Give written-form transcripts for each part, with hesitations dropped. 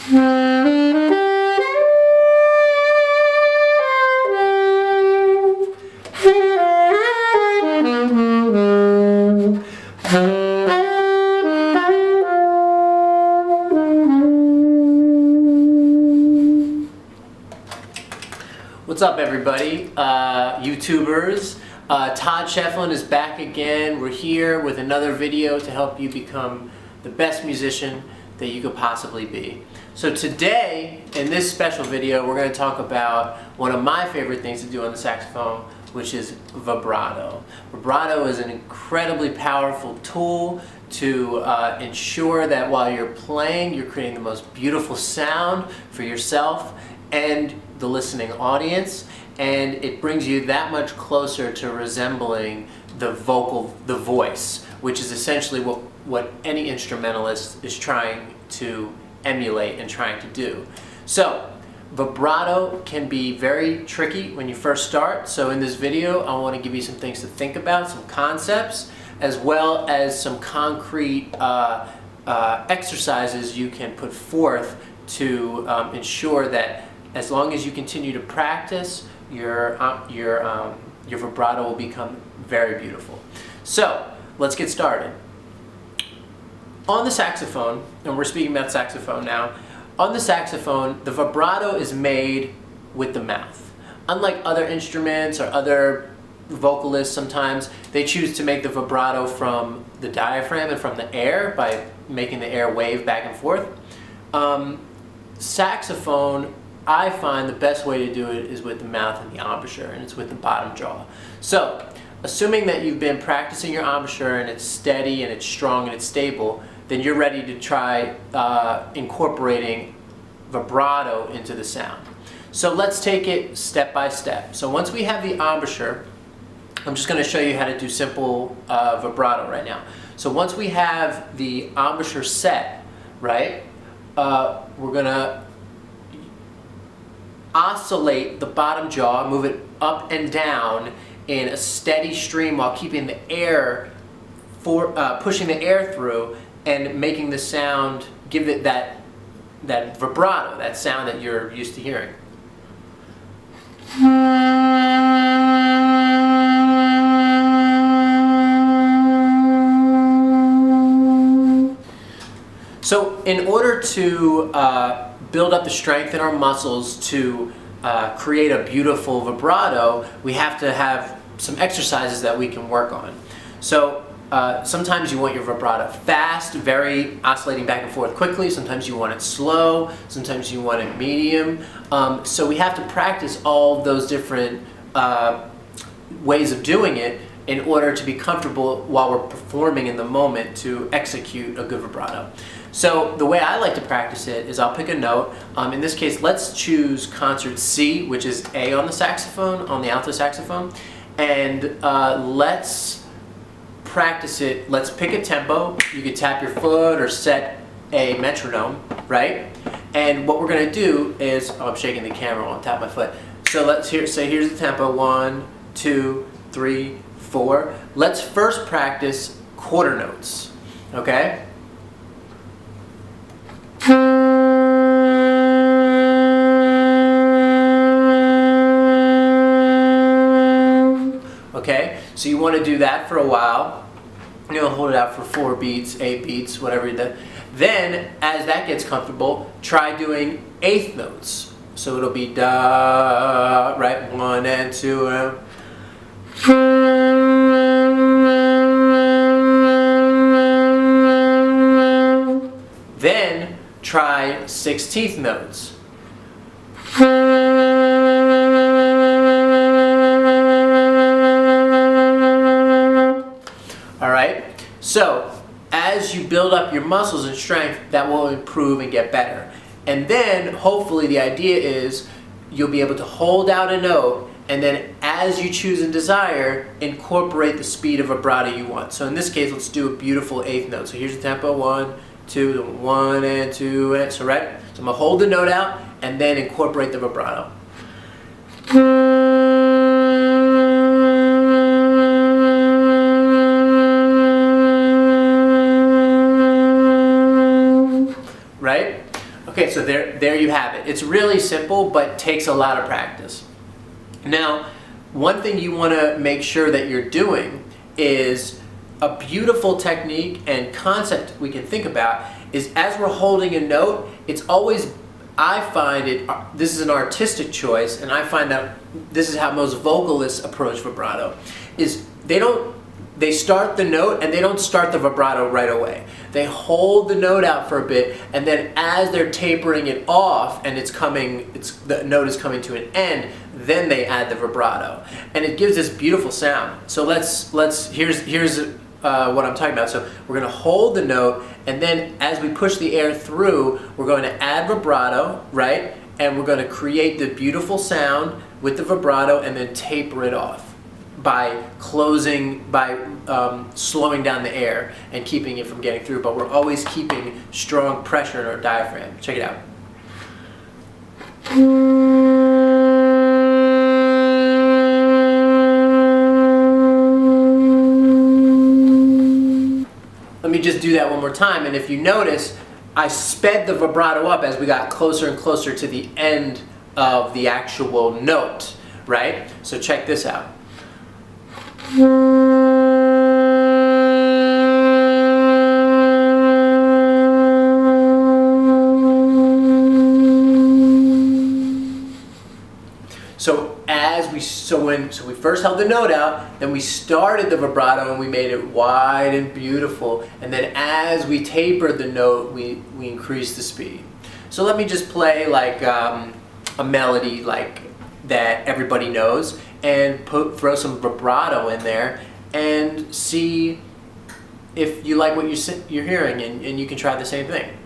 What's up, everybody? YouTubers. Todd Schefflin is back again. We're here with another video to help you become the best musician that you could possibly be. So today, in this special video, we're going to talk about one of my favorite things to do on the saxophone, which is vibrato. Vibrato is an incredibly powerful tool to ensure that while you're playing, you're creating the most beautiful sound for yourself and the listening audience, and it brings you that much closer to resembling the voice, which is essentially what any instrumentalist is trying to emulate and trying to do. So vibrato can be very tricky when you first start, so in this video I want to give you some things to think about, some concepts, as well as some concrete exercises you can put forth to ensure that as long as you continue to practice, your vibrato will become very beautiful. So let's get started. On the saxophone, and we're speaking about saxophone now, on the saxophone, the vibrato is made with the mouth. Unlike other instruments or other vocalists, sometimes they choose to make the vibrato from the diaphragm and from the air by making the air wave back and forth. Saxophone, I find the best way to do it is with the mouth and the embouchure, and it's with the bottom jaw. So, assuming that you've been practicing your embouchure and it's steady and it's strong and it's stable, then you're ready to try incorporating vibrato into the sound. So let's take it step by step. So once we have the embouchure, I'm just going to show you how to do simple vibrato right now. So once we have the embouchure set, right, we're going to oscillate the bottom jaw, move it up and down in a steady stream while keeping the air, pushing the air through and making the sound, give it that vibrato, that sound that you're used to hearing. So in order to build up the strength in our muscles to create a beautiful vibrato, we have to have some exercises that we can work on. So sometimes you want your vibrato fast, very oscillating back and forth quickly. Sometimes you want it slow. Sometimes you want it medium. So we have to practice all of those different ways of doing it in order to be comfortable while we're performing in the moment to execute a good vibrato. So the way I like to practice it is I'll pick a note. In this case, let's choose concert C, which is A on the saxophone, on the alto saxophone, and let's practice it. Let's pick a tempo. You could tap your foot or set a metronome, right? And what we're going to do is, oh, I'm shaking the camera while I tap my foot. So let's say here's the tempo, 1, 2, 3, 4. Let's first practice quarter notes, okay? Okay, so you want to do that for a while. You'll hold it out for 4 beats, 8 beats, whatever you do. Then, as that gets comfortable, try doing eighth notes. So it'll be da, right? 1 and 2 and... Then try 16th notes. Alright, so as you build up your muscles and strength, that will improve and get better. And then hopefully the idea is you'll be able to hold out a note, and then as you choose and desire, incorporate the speed of vibrato you want. So in this case, let's do a beautiful eighth note. So here's the tempo, 1, 2, 1 and 2, and so right. So I'm gonna hold the note out and then incorporate the vibrato. Right? Okay, so there you have it. It's really simple, but takes a lot of practice. Now, one thing you want to make sure that you're doing is a beautiful technique and concept we can think about is as we're holding a note, it's always, I find it, this is an artistic choice, and I find that this is how most vocalists approach vibrato, is they start the note and they don't start the vibrato right away. They hold the note out for a bit, and then as they're tapering it off and the note is coming to an end, then they add the vibrato, and it gives this beautiful sound. So here's what I'm talking about. So we're going to hold the note, and then as we push the air through, we're going to add vibrato, right? And we're going to create the beautiful sound with the vibrato, and then taper it off by slowing down the air and keeping it from getting through. But we're always keeping strong pressure in our diaphragm. Check it out. Let me just do that one more time, and if you notice, I sped the vibrato up as we got closer and closer to the end of the actual note, right? So check this out. So we first held the note out, then we started the vibrato and we made it wide and beautiful, and then as we tapered the note, we increased the speed. So let me just play like a melody like that everybody knows, and throw some vibrato in there and see if you like what you're hearing, and you can try the same thing.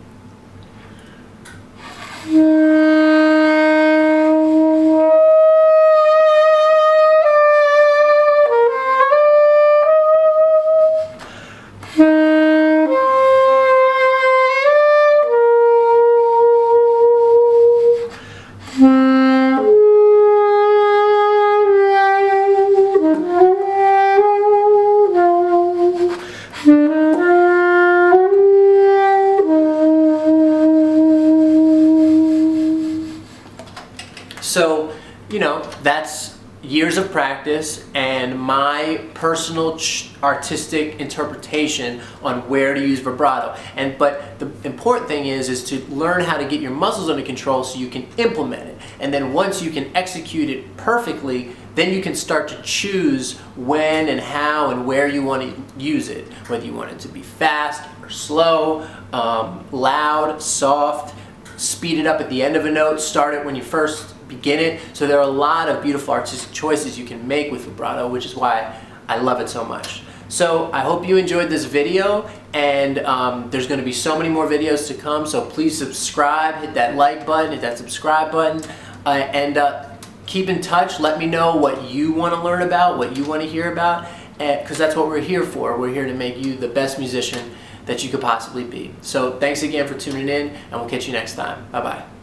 So, that's years of practice and my personal artistic interpretation on where to use vibrato. But the important thing is to learn how to get your muscles under control so you can implement it. And then once you can execute it perfectly, then you can start to choose when and how and where you want to use it. Whether you want it to be fast or slow, loud, soft, speed it up at the end of a note, start it when you first begin it. So there are a lot of beautiful artistic choices you can make with vibrato, which is why I love it so much. So I hope you enjoyed this video, and there's going to be so many more videos to come, so please subscribe, hit that like button, hit that subscribe button, and keep in touch. Let me know what you want to learn about, what you want to hear about, because that's what we're here for. We're here to make you the best musician that you could possibly be. So thanks again for tuning in, and we'll catch you next time. Bye-bye.